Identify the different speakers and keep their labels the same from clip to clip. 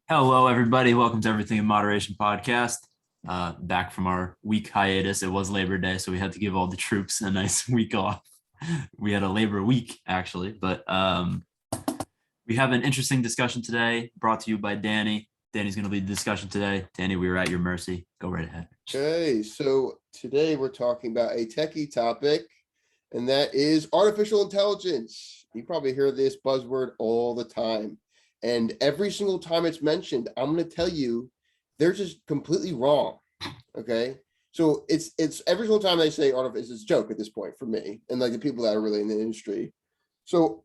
Speaker 1: Hello, everybody. Welcome to Everything in Moderation podcast. Back from our week hiatus. It was Labor Day, so we had to give all the troops a nice week off. We had a Labor week, actually, but we have an interesting discussion today brought to you by Danny. Danny's going to lead the discussion today. Danny, we were at your mercy. Go right ahead.
Speaker 2: Okay, so today we're talking about a techie topic, and that is artificial intelligence. You probably hear this buzzword all the time. And every single time it's mentioned, I'm going to tell you they're just completely wrong. Okay. So it's every single time they say artificial, it's a joke at this point for me and like the people that are really in the industry. So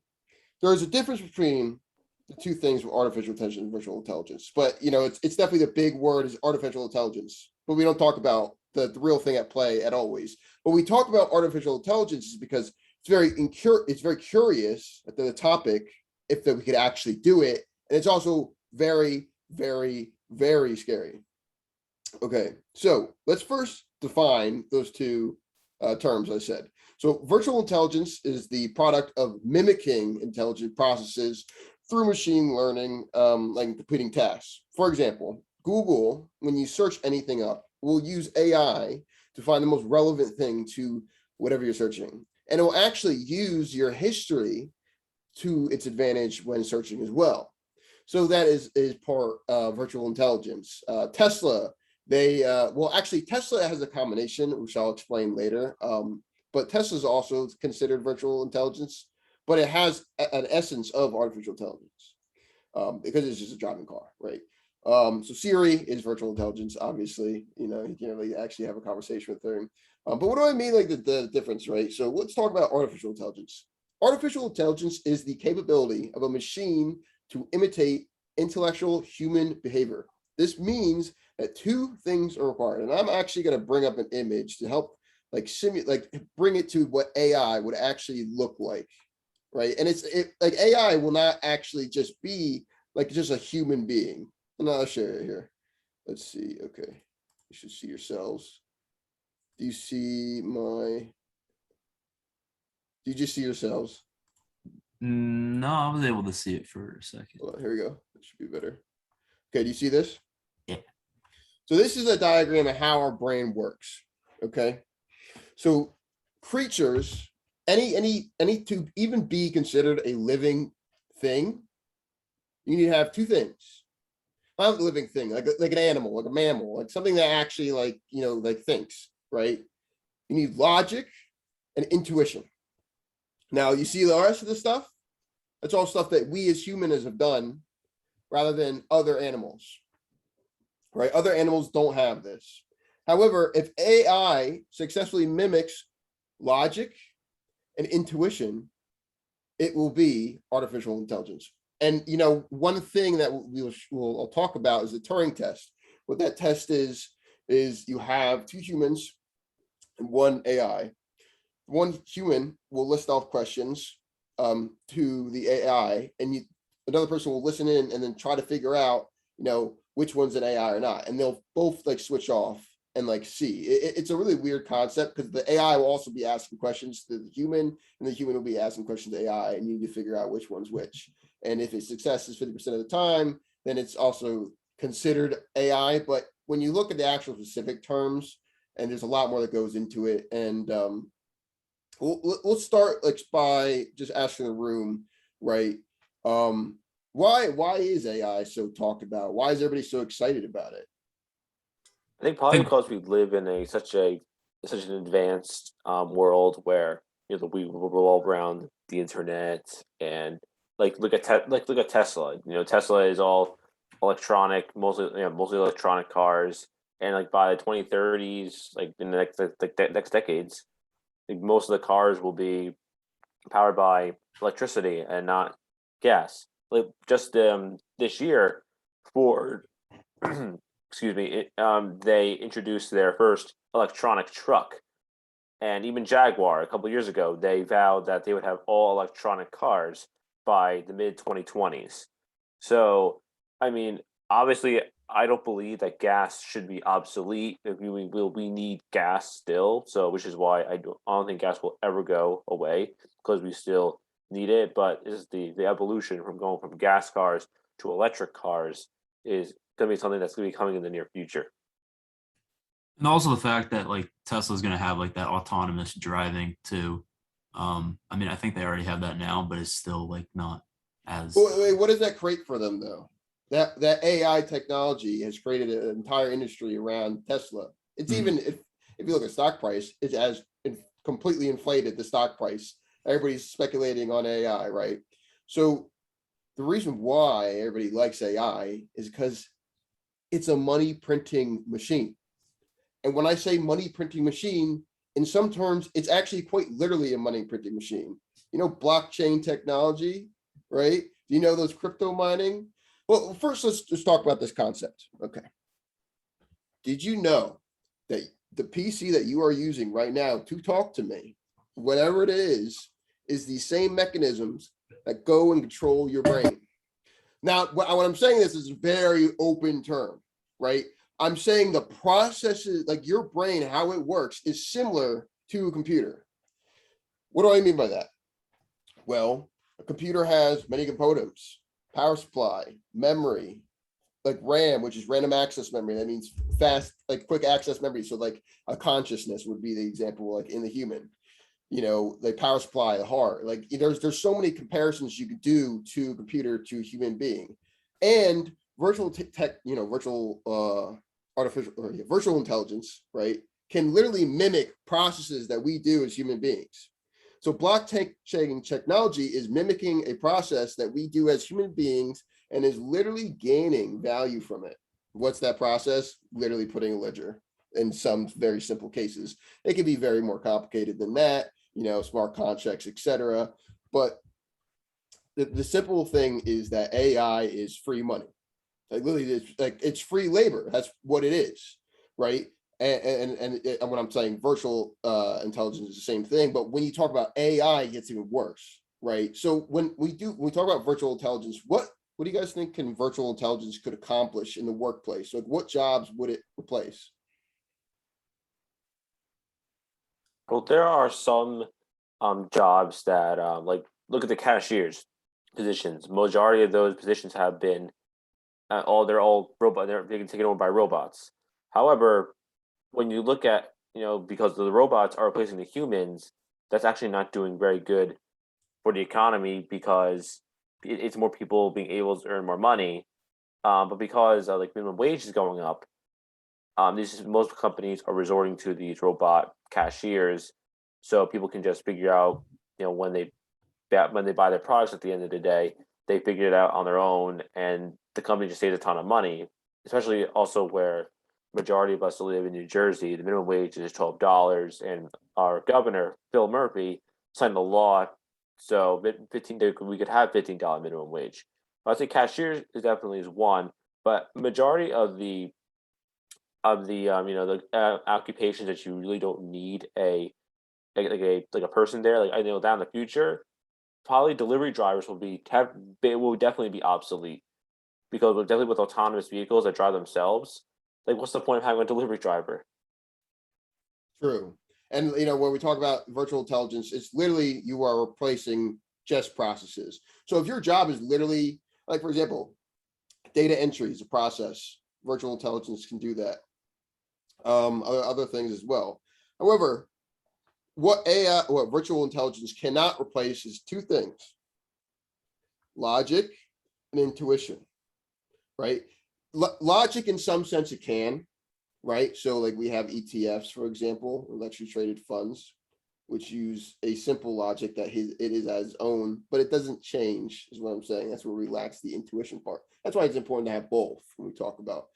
Speaker 2: there's a difference between the two things with artificial intelligence and virtual intelligence. But it's definitely the big word is artificial intelligence. But we don't talk about the real thing at play at always. But we talk about artificial intelligence is because it's very curious at the topic if that we could actually do it. And it's also very, very, very scary. Okay, so let's first define those two terms I said. So virtual intelligence is the product of mimicking intelligent processes through machine learning, like completing tasks. For example, Google, when you search anything up, will use AI to find the most relevant thing to whatever you're searching. And it will actually use your history to its advantage when searching as well. So that is part virtual intelligence. Tesla, Tesla has a combination, which I'll explain later. But Tesla is also considered virtual intelligence, but it has an essence of artificial intelligence because it's just a driving car, right? So Siri is virtual intelligence, obviously. You can't really actually have a conversation with her. But what do I mean, like the difference, right? So let's talk about artificial intelligence. Artificial intelligence is the capability of a machine to imitate intellectual human behavior. This means that two things are required, and I'm actually going to bring up an image to help bring it to what AI would actually look like, right? And like AI will not actually just be like just a human being. And I'll share it here. Let's see. Okay, you should see yourselves. Do you see my? Did you see yourselves?
Speaker 1: No, I was able to see it for a second.
Speaker 2: Hold on, here we go. It should be better. Okay, do you see this?
Speaker 1: Yeah.
Speaker 2: So this is a diagram of how our brain works. Okay. So creatures, any to even be considered a living thing, you need to have two things. Not a living thing, like an animal, like a mammal, like something that actually like thinks, right? You need logic and intuition. Now you see the rest of the stuff? That's all stuff that we as humans have done rather than other animals, right? Other animals don't have this. However, if AI successfully mimics logic and intuition, it will be artificial intelligence. And one thing that we'll talk about is the Turing test. What that test is you have two humans and one AI. One human will list off questions to the AI, and another person will listen in and then try to figure out, which one's an AI or not, and they'll both like switch off and like see. It's a really weird concept because the AI will also be asking questions to the human, and the human will be asking questions to AI, and you need to figure out which one's which. And if its success is 50% of the time, then it's also considered AI. But when you look at the actual specific terms, and there's a lot more that goes into it, and we'll start like by just asking the room, right? Why is AI so talked about? Why is everybody so excited about it?
Speaker 3: I think
Speaker 1: I
Speaker 3: probably
Speaker 1: think
Speaker 3: because we live in such an advanced world where we revolve around the internet and look at Tesla. Tesla is all electronic, mostly electronic cars, and like by the 2030s, like in the next decades, like most of the cars will be powered by electricity and not gas. Like just this year, Ford excuse me, they introduced their first electronic truck. And even Jaguar, a couple of years ago, they vowed that they would have all electronic cars by the mid 2020s. So, I mean, obviously, I don't believe that gas should be obsolete. We need gas still. So, which is why I don't think gas will ever go away because we still need it. But is the evolution from going from gas cars to electric cars is going to be something that's going to be coming in the near future.
Speaker 1: And also the fact that like Tesla's going to have like that autonomous driving too. I mean, I think they already have that now, but it's still like not as.
Speaker 2: Wait, what does that create for them though? That AI technology has created an entire industry around Tesla. It's even if you look at stock price, it has completely inflated the stock price. Everybody's speculating on AI, right? So the reason why everybody likes AI is because it's a money printing machine. And when I say money printing machine, in some terms, it's actually quite literally a money printing machine. You know, blockchain technology, right? Do you know those crypto mining? Well, first, let's just talk about this concept. Okay. Did you know that the PC that you are using right now to talk to me, whatever it is the same mechanisms that go and control your brain? Now, what I'm saying this is a very open term, right? I'm saying the processes, like your brain, how it works is similar to a computer. What do I mean by that? Well, a computer has many components: power supply, memory, like RAM, which is random access memory. That means fast, like quick access memory. So like a consciousness would be the example, like in the human, you know, like power supply, the heart. Like there's so many comparisons you could do to computer to human being. And virtual tech, you know, virtual intelligence, right, can literally mimic processes that we do as human beings. So blockchain technology is mimicking a process that we do as human beings and is literally gaining value from it. What's that process? Literally putting a ledger in some very simple cases. It can be very more complicated than that, you know, smart contracts, etc. But the simple thing is that AI is free money. Like literally, it's free labor. That's what it is, right? And when I'm saying virtual intelligence is the same thing, but when you talk about AI, it gets even worse, right? So when we talk about virtual intelligence, what do you guys think can virtual intelligence could accomplish in the workplace? Like what jobs would it replace?
Speaker 3: Well, there are some jobs that like look at the cashiers positions. Majority of those positions have been they're all robot. They're being taken over by robots. However, when you look at, you know, because the robots are replacing the humans, that's actually not doing very good for the economy because it's more people being able to earn more money. But because like minimum wage is going up, most companies are resorting to these robot cashiers, so people can just figure out, you know, when they buy their products at the end of the day, they figure it out on their own, and the company just saves a ton of money. Especially also where majority of us live in New Jersey, the minimum wage is $12, and our governor Phil Murphy signed a law so we could have $15 minimum wage. I think cashiers is definitely is one, but majority of the you know, the occupations that you really don't need like a person there. Like I know down in the future, probably delivery drivers will definitely be obsolete because definitely with autonomous vehicles that drive themselves. Like, what's the point of having a delivery driver?
Speaker 2: True. And you know, when we talk about virtual intelligence, it's literally you are replacing just processes. So if your job is literally, like for example, data entry is a process, virtual intelligence can do that. Other things as well. However, what virtual intelligence cannot replace is two things: logic and intuition, right? Logic in some sense it can, right? So like we have ETFs, for example, electrically traded funds, which use a simple logic that it is as its own, but it doesn't change, is what I'm saying. That's where we lack the intuition part. That's why it's important to have both when we talk about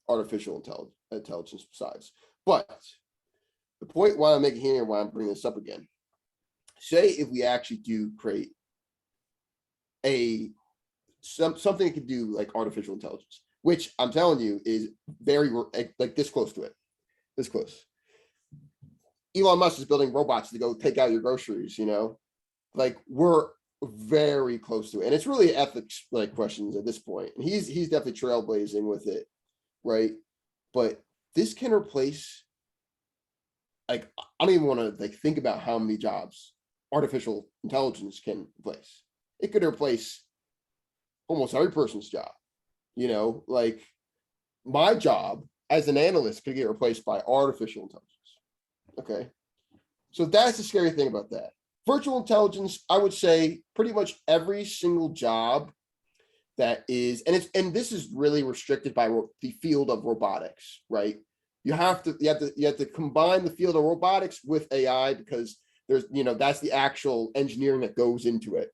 Speaker 2: artificial intelligence besides. But the point why I'm making here, why I'm bringing this up again, say if we actually do create something that could do like artificial intelligence, which I'm telling you is very like this close to it, this close. Elon Musk is building robots to go take out your groceries, you know, like we're very close to it. And it's really ethics like questions at this point. And he's definitely trailblazing with it, right? But this can replace, like, I don't even want to like think about how many jobs artificial intelligence can replace. It could replace almost every person's job, Like my job as an analyst could get replaced by artificial intelligence. Okay. So that's the scary thing about that. Virtual intelligence, I would say pretty much every single job that is, and this is really restricted by the field of robotics, right? You have to combine the field of robotics with AI because there's, that's the actual engineering that goes into it,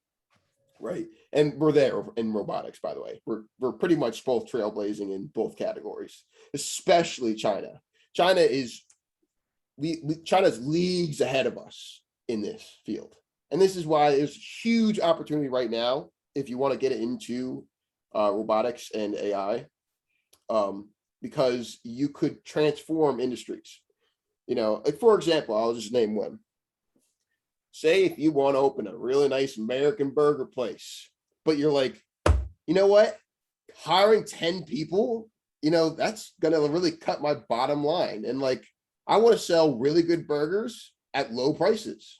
Speaker 2: right? And we're there in robotics, by the way. We're pretty much both trailblazing in both categories, especially China. China's leagues ahead of us in this field. And this is why there's huge opportunity right now if you want to get it into robotics and AI, because you could transform industries. Like for example, I'll just name one. Say if you want to open a really nice American burger place, but you're like, you know what? Hiring 10 people, that's gonna really cut my bottom line. And like, I want to sell really good burgers at low prices.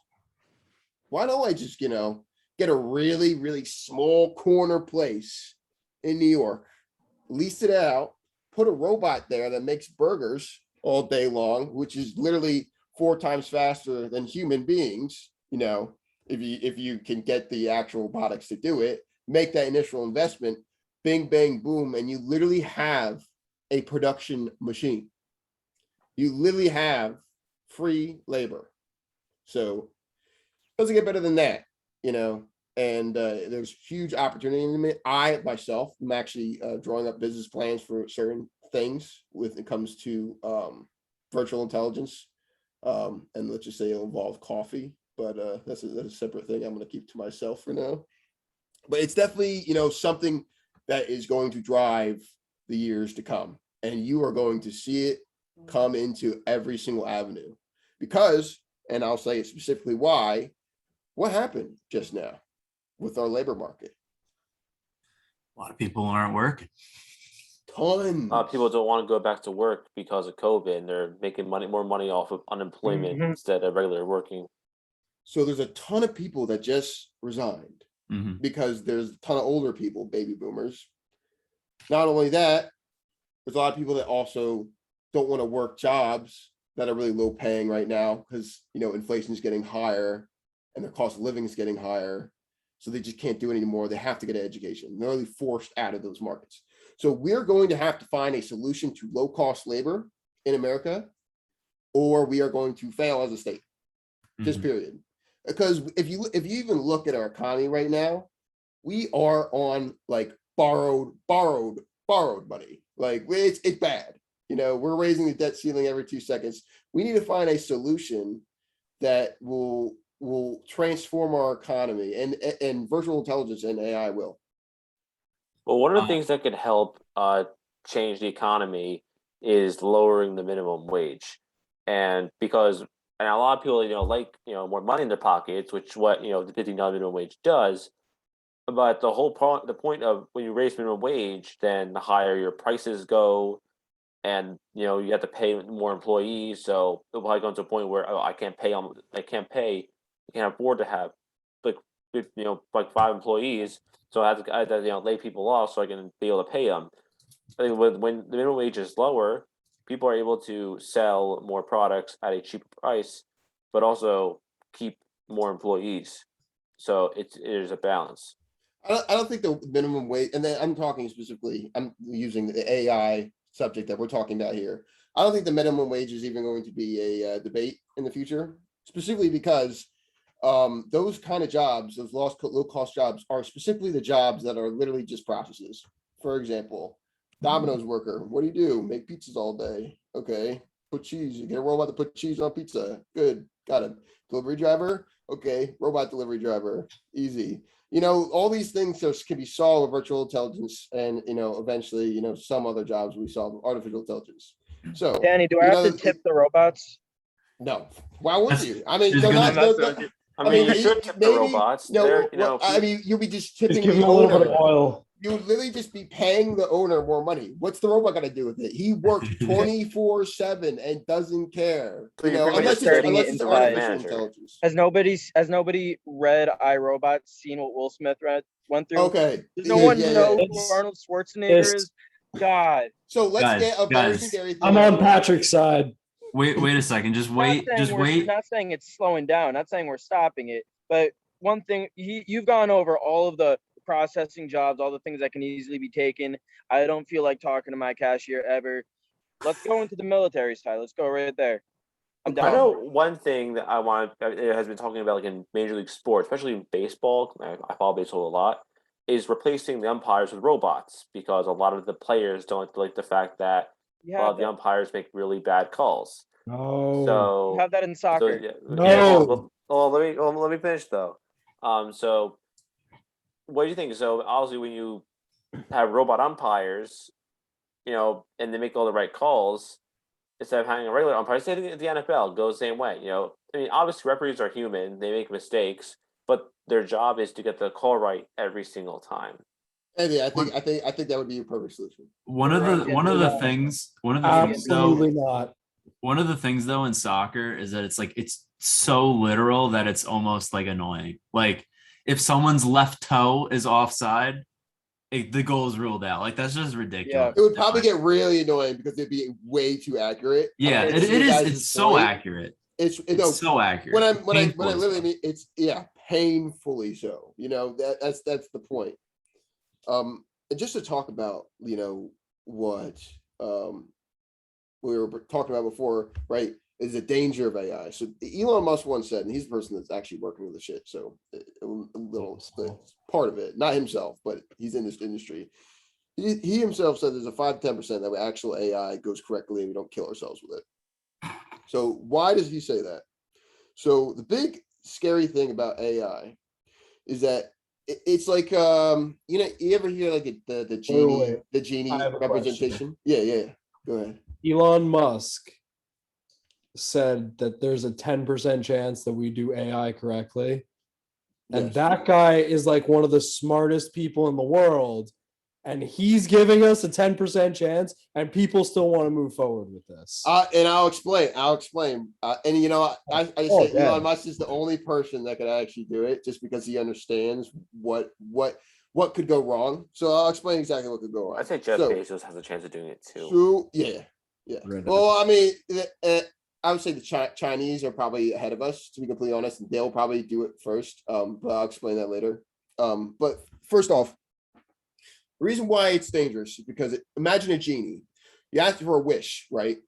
Speaker 2: Why don't I just, get a really, really small corner place in New York, lease it out, put a robot there that makes burgers all day long, which is literally 4 times faster than human beings. If you can get the actual robotics to do it, make that initial investment, bing, bang, boom, and you literally have a production machine. You literally have free labor. So it doesn't get better than that, and there's huge opportunity. I myself am actually drawing up business plans for certain things when it comes to virtual intelligence. And let's just say it'll involve coffee, but that's a separate thing I'm going to keep to myself for now. But it's definitely, something that is going to drive the years to come. And you are going to see it come into every single avenue because, and I'll say specifically why, what happened just now with our labor market?
Speaker 1: A lot of people aren't working.
Speaker 2: Tons.
Speaker 3: People don't want to go back to work because of COVID, and they're making more money off of unemployment instead of regular working.
Speaker 2: So there's a ton of people that just resigned because there's a ton of older people, baby boomers. Not only that, there's a lot of people that also don't want to work jobs that are really low paying right now because, inflation is getting higher and their cost of living is getting higher. So they just can't do it anymore. They have to get an education. They're really forced out of those markets. So we're going to have to find a solution to low cost labor in America, or we are going to fail as a state, just period. Because if you even look at our economy right now, we are on like borrowed money. Like it's bad. We're raising the debt ceiling every 2 seconds. We need to find a solution that will transform our economy, and virtual intelligence and AI will.
Speaker 3: Well, one of the things that could help change the economy is lowering the minimum wage, and a lot of people like more money in their pockets, which what the $15 minimum wage does. But the point of when you raise minimum wage, then the higher your prices go, and you have to pay more employees. So it'll probably go to a point where I can't afford to have like 5 employees. So I have to lay people off so I can be able to pay them. I think when the minimum wage is lower, people are able to sell more products at a cheaper price, but also keep more employees. So it is a balance.
Speaker 2: I don't think the minimum wage, and then I'm talking specifically, I'm using the AI subject that we're talking about here. I don't think the minimum wage is even going to be a debate in the future, specifically because those kind of jobs, those low cost jobs, are specifically the jobs that are literally just processes. For example, Domino's worker, what do you do? Make pizzas all day. Okay, put cheese. You get a robot to put cheese on pizza. Good, got it. Delivery driver. Okay, robot delivery driver. Easy. All these things can be solved with virtual intelligence, and eventually, some other jobs we solve with artificial intelligence. So,
Speaker 4: Danny, do I have to tip the robots?
Speaker 2: No. Why would you? I mean,
Speaker 1: She's
Speaker 2: they're
Speaker 1: gonna-
Speaker 2: not.
Speaker 3: I mean, you should tip the robots.
Speaker 2: I mean, you'll be just tipping
Speaker 5: Just give
Speaker 2: the
Speaker 5: him a little bit
Speaker 2: owner.
Speaker 5: of oil.
Speaker 2: You would literally just be paying the owner more money. What's the robot going to do with it? He works 24/7 and doesn't care.
Speaker 3: So you're pretty much
Speaker 2: Unless
Speaker 4: starting
Speaker 2: it's
Speaker 4: it
Speaker 2: artificial
Speaker 3: manager.
Speaker 2: intelligence.
Speaker 4: Has nobody read iRobot, seen what Will Smith read? went through.
Speaker 2: Okay.
Speaker 4: Does no one
Speaker 2: Yeah.
Speaker 4: know who
Speaker 5: It's-
Speaker 4: Arnold Schwarzenegger is? God.
Speaker 2: So let's
Speaker 1: Guys,
Speaker 2: get a very
Speaker 1: guys.
Speaker 2: scary thing.
Speaker 5: I'm on Patrick's side.
Speaker 1: Wait a second. Just wait.
Speaker 4: Not saying it's slowing down. Not saying we're stopping it. But one thing, you've gone over all of the processing jobs, all the things that can easily be taken. I don't feel like talking to my cashier ever. Let's go into the military side. Let's go right there. I'm
Speaker 3: I
Speaker 4: down.
Speaker 3: know one thing that it has been talking about, like in Major League Sports, especially in baseball. I follow baseball a lot. Is replacing the umpires with robots, because a lot of the players don't like the fact that a lot of the umpires make really bad calls.
Speaker 5: No.
Speaker 3: So
Speaker 4: You have that in soccer.
Speaker 5: No.
Speaker 3: Let me finish though. So what do you think? So obviously, when you have robot umpires, and they make all the right calls, instead of having a regular umpire, say the NFL goes the same way. I mean, obviously referees are human; they make mistakes, but their job is to get the call right every single time.
Speaker 2: Andy, I think that would be a perfect solution.
Speaker 1: One of the things
Speaker 5: Absolutely not.
Speaker 1: One of the things though in soccer is that it's so literal that it's almost like annoying. Like if someone's left toe is offside, the goal is ruled out. Like that's just ridiculous.
Speaker 2: It would probably get really annoying because it'd be way too accurate.
Speaker 1: Yeah, it is. It's so accurate.
Speaker 2: It's
Speaker 1: so accurate.
Speaker 2: When I literally mean it's painfully so. That's the point. And just to talk about what we were talking about before, right? Is the danger of AI. So Elon Musk once said, and he's the person that's actually working with the shit. So a little part of it, not himself, but he's in this industry. He himself said there's a 5 to 10% that actual AI goes correctly and we don't kill ourselves with it. So why does he say that? So the big scary thing about AI is that it's like you ever hear like the genie representation? Yeah. Go ahead.
Speaker 5: Elon Musk said that there's a 10% chance that we do AI correctly. And that guy is like one of the smartest people in the world. And he's giving us a 10% chance, and people still want to move forward with this.
Speaker 2: And I'll explain. I say Elon Musk is the only person that could actually do it, just because he understands what could go wrong. So I'll explain exactly what could go wrong.
Speaker 3: I think Jeff Bezos has a chance of doing it too.
Speaker 2: So yeah. Well, I mean, I would say the Chinese are probably ahead of us, to be completely honest, and they'll probably do it first. But I'll explain that later. But first off, the reason why it's dangerous is because imagine a genie. You ask for a wish, right?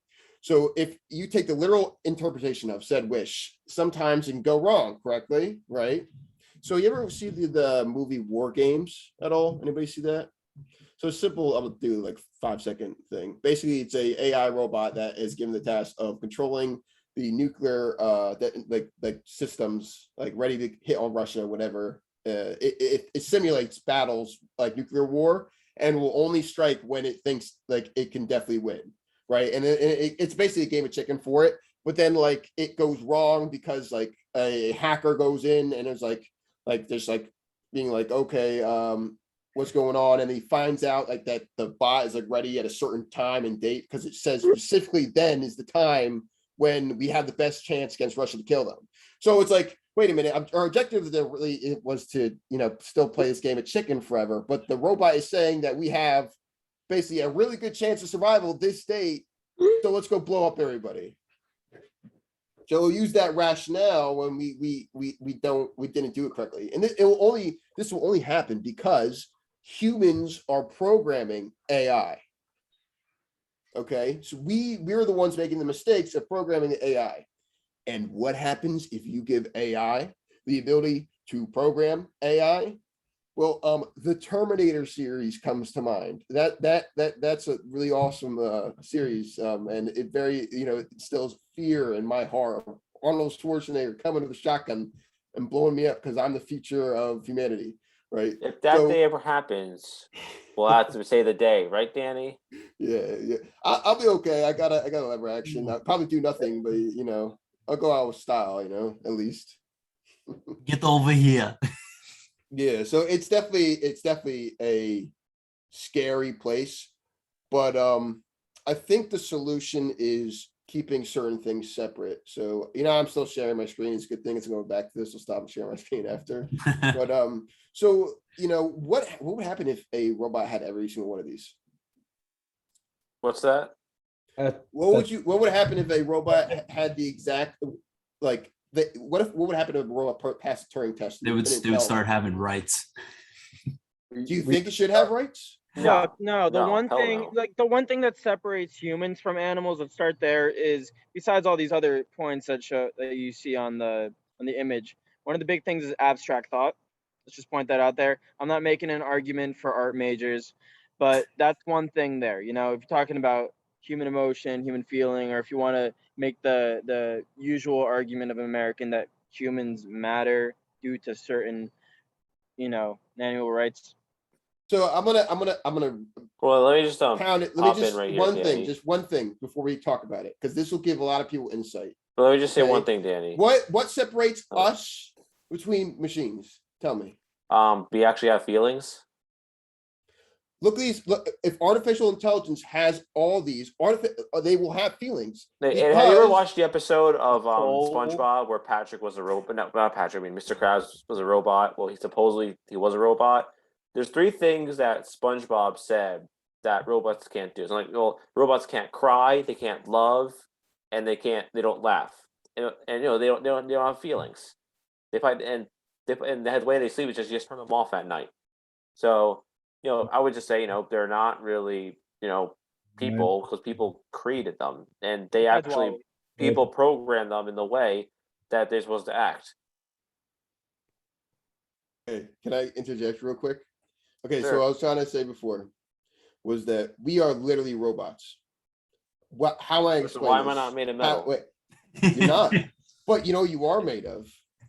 Speaker 2: So if you take the literal interpretation of said wish, sometimes it can go wrong, correctly, right? So you ever see the movie War Games at all? Anybody see that? So it's simple. I'll do like 5-second thing. Basically, it's a AI robot that is given the task of controlling the nuclear like systems, like ready to hit on Russia or whatever. It simulates battles like nuclear war and will only strike when it thinks like it can definitely win, right? And it's basically a game of chicken for it. But then like it goes wrong because like a hacker goes in and it's like there's like being like, okay, what's going on? And he finds out like that the bot is like ready at a certain time and date, because it says specifically then is the time when we have the best chance against Russia to kill them. So it's like, wait a minute, our objective there really was to, still play this game of chicken forever. But the robot is saying that we have basically a really good chance of survival this date. So let's go blow up everybody. So we'll use that rationale when we didn't do it correctly. And this will only happen because humans are programming AI. Okay, so we're the ones making the mistakes of programming the AI. And what happens if you give AI the ability to program AI? Well, the Terminator series comes to mind. That's a really awesome series, and it very instills fear in my heart. Arnold Schwarzenegger coming with a shotgun and blowing me up because I'm the future of humanity, right?
Speaker 3: If that day ever happens, we'll have to say the day, right, Danny?
Speaker 2: Yeah. I'll be okay. I got a lever action. I'll probably do nothing, but I'll go out with style, at least.
Speaker 1: Get over here.
Speaker 2: Yeah, so it's definitely a scary place, but I think the solution is keeping certain things separate. So, I'm still sharing my screen. It's a good thing it's going back to this. I'll stop sharing my screen after. But so what would happen if a robot had every single one of these?
Speaker 3: What's that?
Speaker 2: What would happen if a robot had the exact what would happen if a robot passed the Turing test?
Speaker 1: They would start having rights.
Speaker 2: Do you think it should have rights?
Speaker 4: No. The one
Speaker 3: hell
Speaker 4: thing,
Speaker 3: no.
Speaker 4: the one thing that separates humans from animals, let's start there, is besides all these other points that you see on the image. One of the big things is abstract thought. Let's just point that out there. I'm not making an argument for art majors, but that's one thing there. If you're talking about human emotion, human feeling, or if you want to make the usual argument of an American that humans matter due to certain, manual rights.
Speaker 2: So I'm gonna
Speaker 3: Well, let me just
Speaker 2: pound it. Let
Speaker 3: hop
Speaker 2: me just
Speaker 3: in right here,
Speaker 2: just one
Speaker 3: Danny.
Speaker 2: thing before we talk about it, because this will give a lot of people insight.
Speaker 3: But let me just say
Speaker 2: Okay.
Speaker 3: one thing, Danny.
Speaker 2: What separates us between machines? Tell me.
Speaker 3: We actually have feelings.
Speaker 2: Look at these. Look, if artificial intelligence has all these, they will have feelings.
Speaker 3: Have you ever
Speaker 2: because-
Speaker 3: watched the episode of
Speaker 4: Soul.
Speaker 3: SpongeBob where Patrick was a robot? No, not Patrick. I mean, Mr. Krabs was a robot. Well, he was a robot. There's 3 things that SpongeBob said that robots can't do. It's like, well, robots can't cry, they can't love, and they don't laugh, and they don't have feelings. They find and the way they sleep is just turn them off at night. So I would just say they're not really people, because people created them, and they actually people program them in the way that they're supposed to act.
Speaker 2: Okay, can I interject real quick? Okay,
Speaker 3: Sure.
Speaker 2: so I was trying to say before was that we are literally robots. How I
Speaker 3: So
Speaker 2: explain
Speaker 3: why am I
Speaker 2: this?
Speaker 3: not made of metal?
Speaker 2: Wait, you're not. But you are made of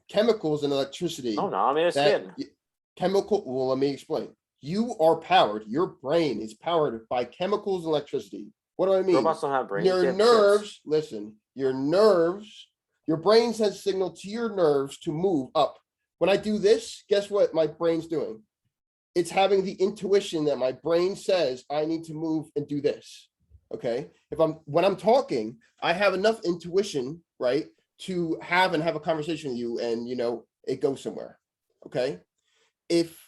Speaker 2: chemicals and electricity.
Speaker 3: Oh no, I'm made of
Speaker 2: that
Speaker 3: skin.
Speaker 2: Well, let me explain. You are powered. Your brain is powered by chemicals and electricity. What do I mean?
Speaker 3: Robots don't have brains. they
Speaker 2: Your
Speaker 3: have
Speaker 2: nerves,
Speaker 3: chips.
Speaker 2: listen, your brain sends signal to your nerves to move up. When I do this, guess what my brain's doing? It's having the intuition that my brain says I need to move and do this. Okay. When I'm talking, I have enough intuition, right, to have a conversation with you, and it goes somewhere. Okay. If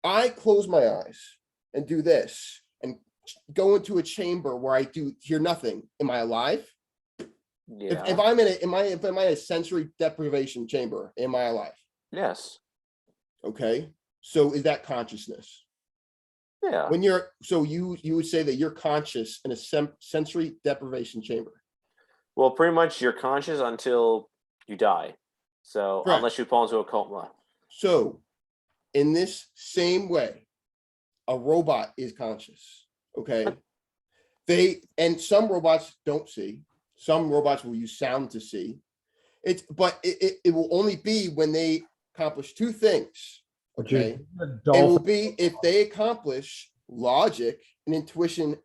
Speaker 2: I close my eyes and do this and go into a chamber where I hear nothing, am I alive?
Speaker 3: Yeah.
Speaker 2: If I'm in a sensory deprivation chamber, am I alive?
Speaker 3: Yes.
Speaker 2: Okay. So is that consciousness?
Speaker 3: Yeah.
Speaker 2: You would say that you're conscious in a sensory deprivation chamber.
Speaker 3: Well, pretty much you're conscious until you die. So
Speaker 2: Correct.
Speaker 3: unless you fall into a coma.
Speaker 2: So in this same way, a robot is conscious. Okay. Some robots don't see. Some robots will use sound to see. It will only be when they accomplish 2 things. Okay. It will be if they accomplish logic and intuition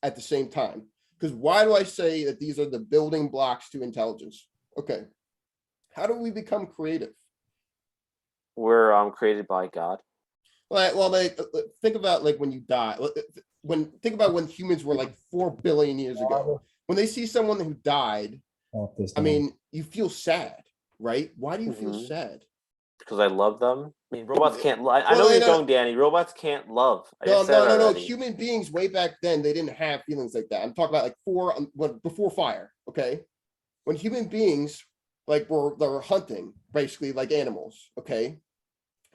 Speaker 2: at the same time. Because why do I say that these are the building blocks to intelligence? Okay. How do we become creative?
Speaker 3: We're created by God.
Speaker 2: Well, think about when you die. Think about when humans were 4 billion years ago. When they see someone who died, I mean, you feel sad, right? Why do you feel sad?
Speaker 3: Because I love them. I mean, robots can't love. I know where you're going, Danny. Robots can't love.
Speaker 2: No. Human beings way back then, they didn't have feelings like that. I'm talking about before fire. Okay, when human beings were hunting, basically like animals. Okay,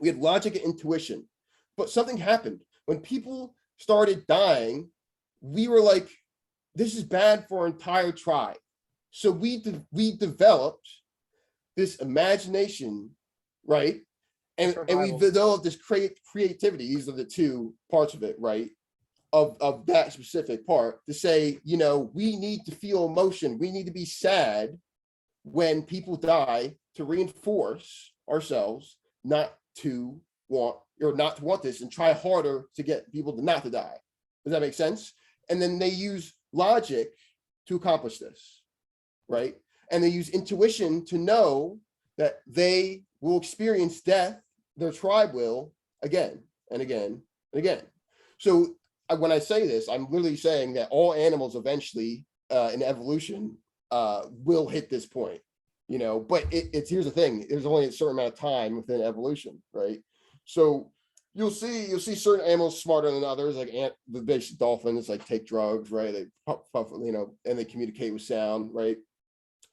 Speaker 2: we had logic and intuition, but something happened when people started dying. We were like, this is bad for our entire tribe. So we developed this imagination, right? And we developed this creativity. These are the 2 parts of it, right? Of that specific part to say, we need to feel emotion. We need to be sad when people die to reinforce ourselves not to want this and try harder to get people not to die. Does that make sense? And then they use logic to accomplish this, right? And they use intuition to know that they will experience death, their tribe will, again and again and again. So when I say this, I'm literally saying that all animals eventually in evolution will hit this point, but it's here's the thing, there's only a certain amount of time within evolution, right? So you'll see certain animals smarter than others, like the basic dolphins like take drugs, right? They puff, and they communicate with sound, right?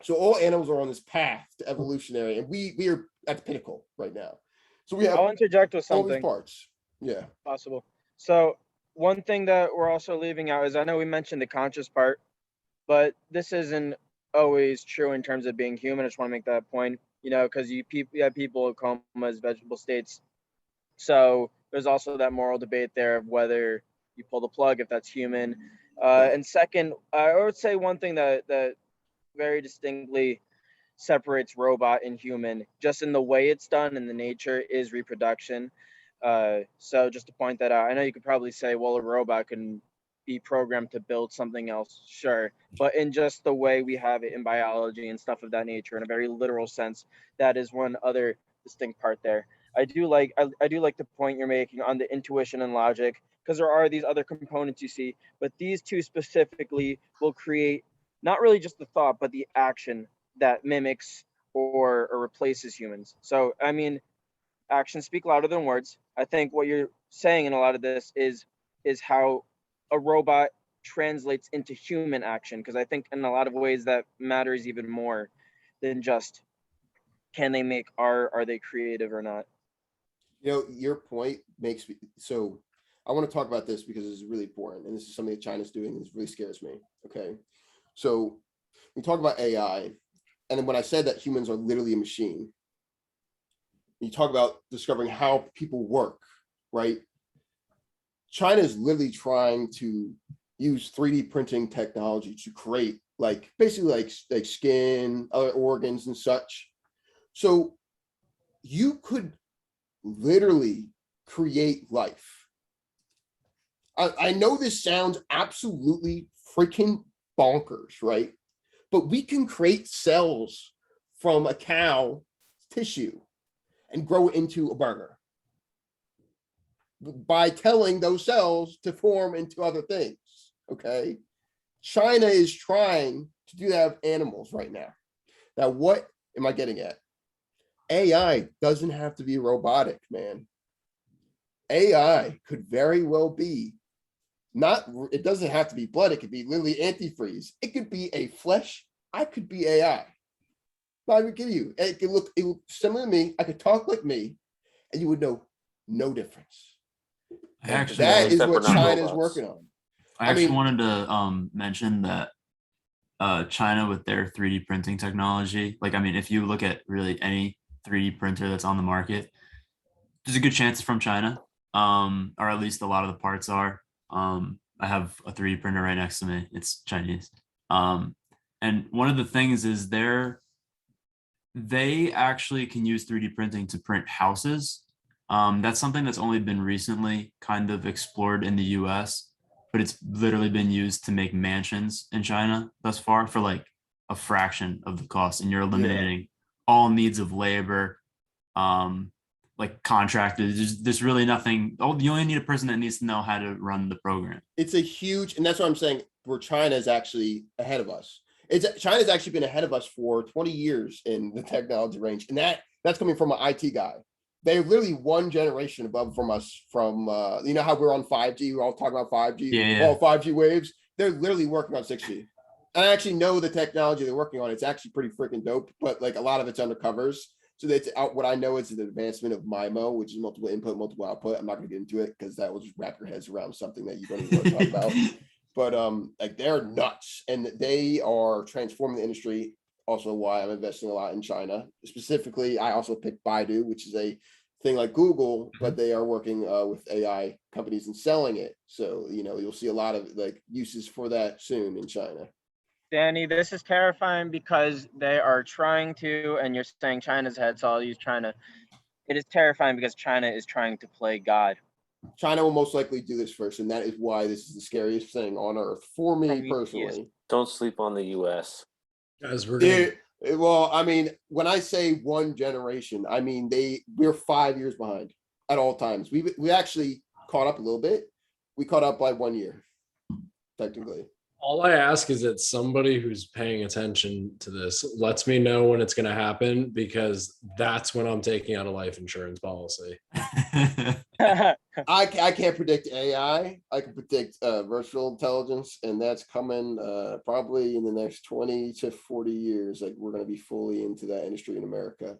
Speaker 2: So all animals are on this path to evolutionary, and we are at the pinnacle right now. So we have
Speaker 4: I'll interject with
Speaker 2: all these
Speaker 4: something
Speaker 2: parts. Yeah.
Speaker 4: possible. So one thing that we're also leaving out is I know we mentioned the conscious part, but this isn't always true in terms of being human. I just want to make that point, because you have people in comas, vegetable states. So there's also that moral debate there of whether you pull the plug, if that's human. And second, I would say one thing that very distinctly separates robot and human, just in the way it's done and the nature, is reproduction. So just to point that out, I know you could probably say, well, a robot can be programmed to build something else, sure, but in just the way we have it in biology and stuff of that nature, in a very literal sense, that is one other distinct part there. I do like the point you're making on the intuition and logic, because there are these other components you see, but these two specifically will create not really just the thought, but the action that mimics or replaces humans. So I mean, actions speak louder than words. I think what you're saying in a lot of this is how a robot translates into human action, because I think in a lot of ways that matters even more than just can they make art, are they creative or not.
Speaker 2: Your point makes me so. I want to talk about this because it's really important, and this is something that China's doing. This really scares me. Okay, so we talk about AI, and then when I said that humans are literally a machine, you talk about discovering how people work, right? China is literally trying to use 3D printing technology to create basically like skin, other organs and such. So you could literally create life. I know this sounds absolutely freaking bonkers, right? But we can create cells from a cow tissue and grow it into a burger by telling those cells to form into other things. Okay. China is trying to do that with animals right now. Now, what am I getting at? AI doesn't have to be robotic, man. AI could very well be it doesn't have to be blood. It could be literally antifreeze. It could be a flesh. I could be AI. I would give you. It could look similar to me. I could talk like me, and you would know no difference. That is what China is working on.
Speaker 1: I actually wanted to mention that China with their 3D printing technology, if you look at really any 3D printer that's on the market, there's a good chance it's from China, or at least a lot of the parts are. I have a 3D printer right next to me. It's Chinese. And one of the things is they actually can use 3D printing to print houses. That's something that's only been recently kind of explored in the US, but it's literally been used to make mansions in China thus far for like a fraction of the cost. And you're eliminating all needs of labor, like contractors. There's really nothing. You only need a person that needs to know how to run the program.
Speaker 2: It's a huge, and that's what I'm saying, where China is actually ahead of us. China's actually been ahead of us for 20 years in the technology range. And that's coming from an IT guy. They're literally one generation above from us from, how we're on 5G. We're all talking about 5G, all 5G waves. They're literally working on 6G. And I actually know the technology they're working on. It's actually pretty freaking dope, but like a lot of it's under covers. So that's what I know is the advancement of MIMO, which is multiple input, multiple output. I'm not going to get into it because that will just wrap your heads around something that you don't even want to talk about. But they're nuts, and they are transforming the industry. Also, why I'm investing a lot in China. Specifically, I also picked Baidu, which is a thing like Google, but they are working with AI companies and selling it. So you'll see a lot of like uses for that soon in China.
Speaker 4: Danny, this is terrifying because they are trying to, and you're saying China's ahead, so I'll use China. It is terrifying because China is trying to play God.
Speaker 2: China will most likely do this first, and that is why this is the scariest thing on earth for me personally.
Speaker 3: Don't sleep on the US.
Speaker 5: As we're
Speaker 2: well, I mean, when I say one generation, I mean we're 5 years behind at all times. We actually caught up a little bit. We caught up by 1 year, technically.
Speaker 5: All I ask is that somebody who's paying attention to this lets me know when it's going to happen, because that's when I'm taking out a life insurance policy.
Speaker 2: I can't predict AI. I can predict virtual intelligence, and that's coming probably in the next 20 to 40 years. Like, we're going to be fully into that industry in America.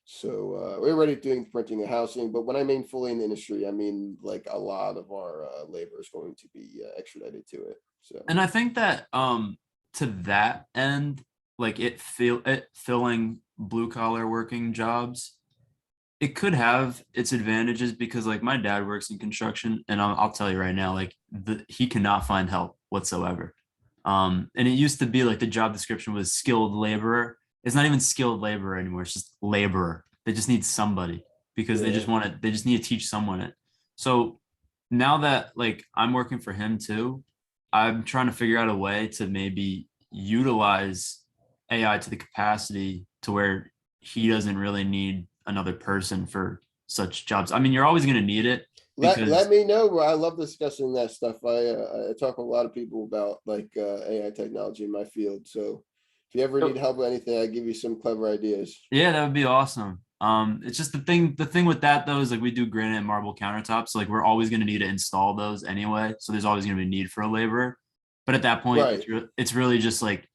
Speaker 2: So we're already doing printing and housing, but when I mean fully in the industry, I mean like a lot of our labor is going to be extradited to it. So,
Speaker 1: And I think that to that end, like it filling blue collar working jobs, it could have its advantages, because like my dad works in construction, and I'll tell you right now, like he cannot find help whatsoever. And it used to be like the job description was skilled laborer. It's not even skilled laborer anymore. It's just laborer. They just need somebody, because they just want to, they just need to teach someone it. So now that like I'm working for him too, I'm trying to figure out a way to maybe utilize AI to the capacity to where he doesn't really need another person for such jobs. I mean, you're always going to need it.
Speaker 2: let me know. I love discussing that stuff. I talk with a lot of people about like AI technology in my field. So if you ever need help with anything, I give you some clever ideas.
Speaker 1: Yeah, that would be awesome. It's just the thing with that though is like we do granite and marble countertops, so like we're always going to need to install those anyway. So there's always going to be a need for a laborer. But at that point, it's really just like,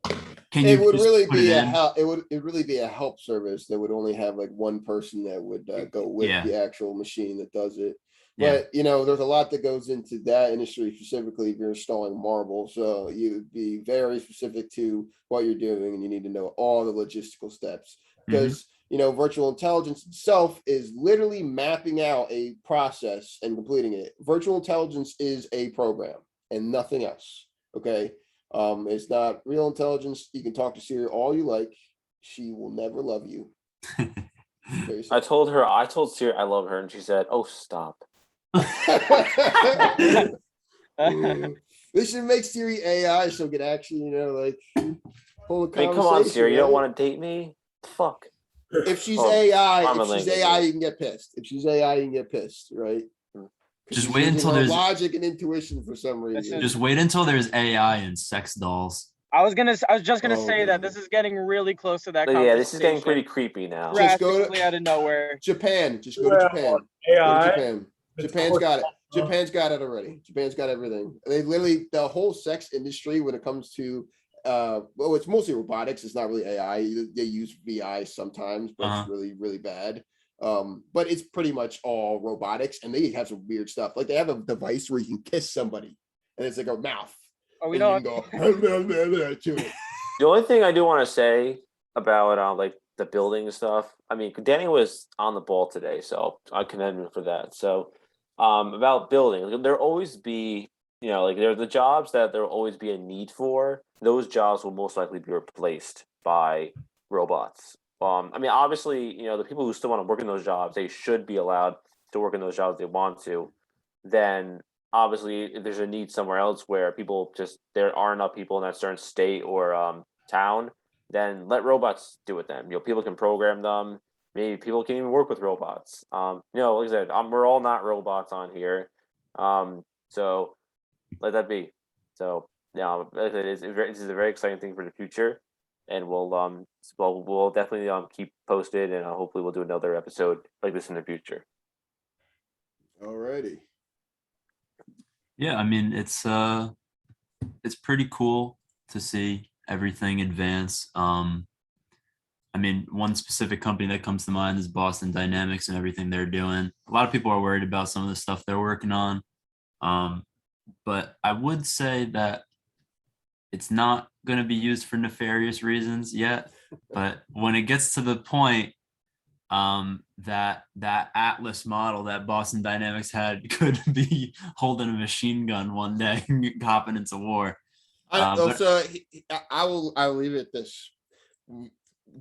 Speaker 1: can you?
Speaker 2: It would
Speaker 1: just
Speaker 2: really
Speaker 1: put
Speaker 2: be
Speaker 1: it in?
Speaker 2: it would really be a help service that would only have like one person that would go with the actual machine that does it. But you know, there's a lot that goes into that industry, specifically if you're installing marble. So you'd be very specific to what you're doing, and you need to know all the logistical steps, because you know, virtual intelligence itself is literally mapping out a process and completing it. Virtual intelligence is a program and nothing else. Okay. It's not real intelligence. You can talk to Siri all you like. She will never love you.
Speaker 3: I told Siri I love her, and she said, "Oh, stop."
Speaker 2: We should make Siri AI so it could actually, you know, like hold a conversation.
Speaker 3: I mean, come on, Siri,
Speaker 2: right?
Speaker 3: you don't want to date me? Fuck.
Speaker 2: If she's AI, you can get pissed. If she's AI, you can get pissed, right?
Speaker 1: Just wait until there's
Speaker 2: logic and intuition for some reason.
Speaker 1: Just wait until there's AI and sex dolls.
Speaker 4: I was just gonna say that this is getting really close to that.
Speaker 3: Yeah, this is getting pretty creepy now.
Speaker 2: Just go to
Speaker 4: out of nowhere.
Speaker 2: Japan. Just go to Japan.
Speaker 5: AI.
Speaker 2: Go to Japan. Japan's got it. Japan's got it already. Japan's got everything. They literally, the whole sex industry when it comes to well, it's mostly robotics. It's not really AI. They use VI sometimes, but it's really, really bad. But it's pretty much all robotics, and they have some weird stuff. Like they have a device where you can kiss somebody, and it's like a mouth.
Speaker 4: Oh, we don't
Speaker 2: go to it.
Speaker 3: The only thing I do want to say about like the building stuff, I mean, Danny was on the ball today, so I commend him for that. So about building, there'll always be, you know, like there are the jobs that there'll always be a need for. Those jobs will most likely be replaced by robots. I mean, obviously, you know, the people who still want to work in those jobs, they should be allowed to work in those jobs if they want to. Then obviously, if there's a need somewhere else where there aren't enough people in that certain state or town, then let robots do it then. You know, people can program them. Maybe people can even work with robots. You know, like I said, we're all not robots on here. So let that be. So yeah, this is a very exciting thing for the future, and we'll definitely keep posted, and hopefully we'll do another episode like this in the future.
Speaker 2: Alrighty.
Speaker 1: Yeah, I mean it's pretty cool to see everything advance. I mean, one specific company that comes to mind is Boston Dynamics and everything they're doing. A lot of people are worried about some of the stuff they're working on. But I would say that it's not going to be used for nefarious reasons yet. But when it gets to the point that Atlas model that Boston Dynamics had could be holding a machine gun one day and hopping into war.
Speaker 2: I'll leave it at this.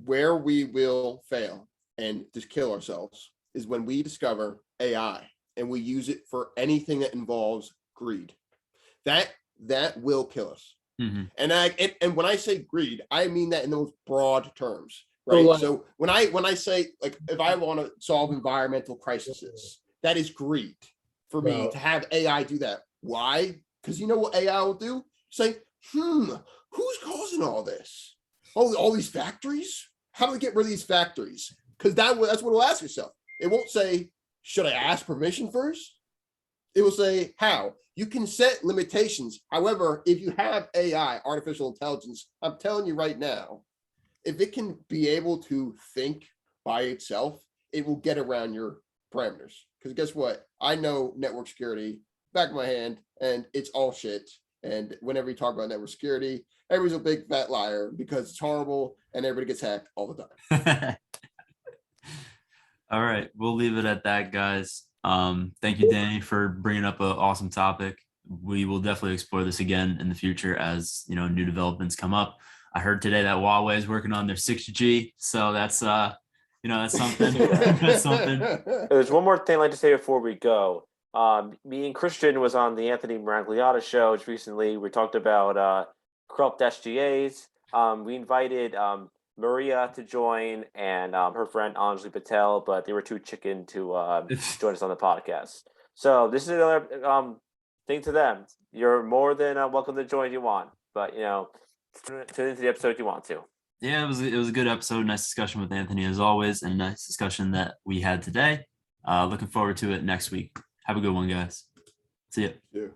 Speaker 2: Where we will fail and just kill ourselves is when we discover AI and we use it for anything that involves greed. That will kill us.
Speaker 1: Mm-hmm.
Speaker 2: And when I say greed, I mean that in those broad terms, right? So when I say, like, if I want to solve environmental crises, that is greed for me to have AI do that. Why? Because you know what AI will do? Say, who's causing all this? Oh, all these factories? How do we get rid of these factories? Because that's what it'll ask yourself. It won't say, should I ask permission first? It will say, how? You can set limitations. However, if you have AI, artificial intelligence, I'm telling you right now, if it can be able to think by itself, it will get around your parameters. Because guess what? I know network security back of my hand, and it's all shit. And whenever you talk about network security, everybody's a big fat liar because it's horrible and everybody gets hacked all the time.
Speaker 1: All right, we'll leave it at that, guys. Thank you, Danny, for bringing up an awesome topic. We will definitely explore this again in the future as new developments come up. I heard today that Huawei is working on their 6G, so that's that's something. That's something.
Speaker 3: There's one more thing I'd like to say before we go. Me and Christian was on the Anthony Miragliotta show just recently. We talked about corrupt SGAs. We invited Maria to join and her friend Anjali Patel, but they were too chicken to join us on the podcast. So this is another thing to them. You're more than welcome to join if you want, but tune into the episode if you want to.
Speaker 1: Yeah, it was a good episode. Nice discussion with Anthony as always, and a nice discussion that we had today. Looking forward to it next week. Have a good one, guys. See ya.
Speaker 2: Yeah.